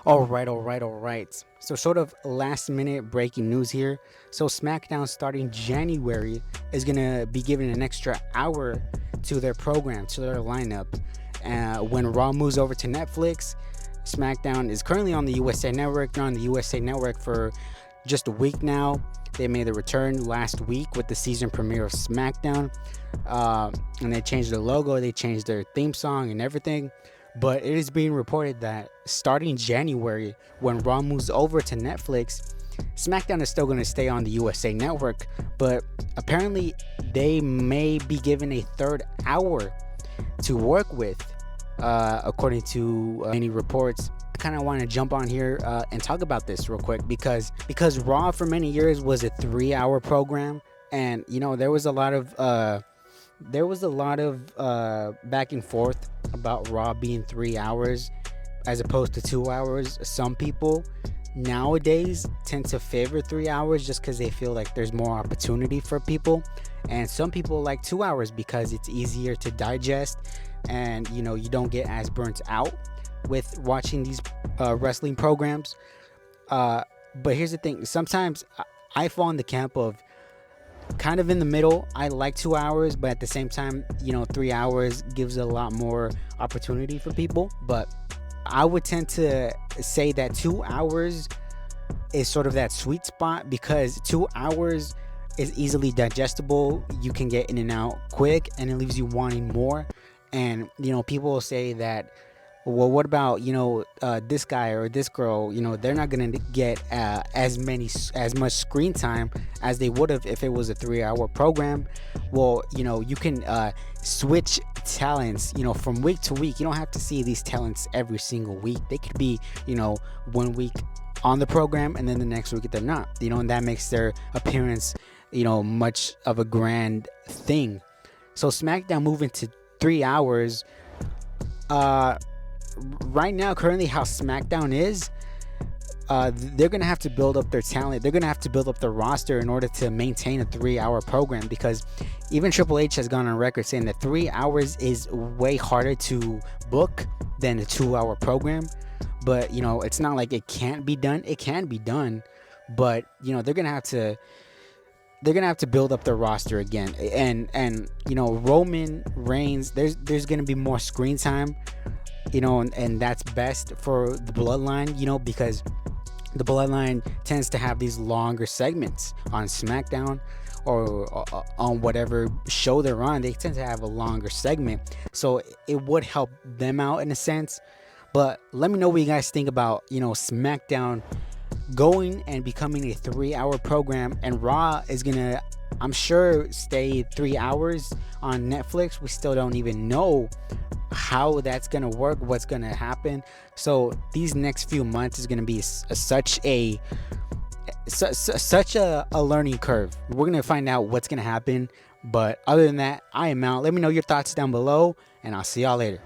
All right. So, sort of last minute breaking news here. So, SmackDown starting January is going to be given an extra hour to their program, to their lineup. When Raw moves over to Netflix, SmackDown is currently on the USA Network. They're on the USA Network for just a week now. They made the return last week with the season premiere of SmackDown. And they changed their logo, they changed their theme song and everything. But it is being reported that starting January, when Raw moves over to Netflix, SmackDown is still going to stay on the USA Network. But apparently, they may be given a third hour to work with, according to many reports. I kind of want to jump on here and talk about this real quick because Raw for many years was a 3-hour program, and there was a lot of back and forth about Raw being 3 hours as opposed to 2 hours. Some people nowadays tend to favor 3 hours just because they feel like there's more opportunity for people, and some people like 2 hours because it's easier to digest, and you don't get as burnt out with watching these wrestling programs. But here's the thing: sometimes I fall in the camp of kind of in the middle. I like 2 hours, but at the same time, 3 hours gives a lot more opportunity for people. But I would tend to say that 2 hours is sort of that sweet spot because 2 hours is easily digestible. You can get in and out quick, and it leaves you wanting more. And people will say that, well, what about this guy or this girl? They're not gonna get as much screen time as they would have if it was a 3-hour program. Well, you can switch talents from week to week. You don't have to see these talents every single week. They could be 1 week on the program and then the next week they're not. And that makes their appearance much of a grand thing. So SmackDown moving to 3 hours. Right now, currently, how SmackDown is, they're gonna have to build up their talent. They're gonna have to build up their roster in order to maintain a 3-hour program, because even Triple H has gone on record saying that 3 hours is way harder to book than a 2-hour program. But it's not like it can't be done. It can be done, but they're gonna have to build up their roster again. And Roman Reigns, there's gonna be more screen time. And that's best for the bloodline, because the bloodline tends to have these longer segments on SmackDown or on whatever show they're on. They tend to have a longer segment, so it would help them out in a sense. But let me know what you guys think about SmackDown going and becoming a 3-hour program, and Raw is gonna, I'm sure, stay 3 hours on Netflix. We still don't even know how that's gonna work, what's gonna happen. So these next few months is gonna be such a learning curve. We're gonna find out what's gonna happen. But other than that, I am out. Let me know your thoughts down below, and I'll see y'all later.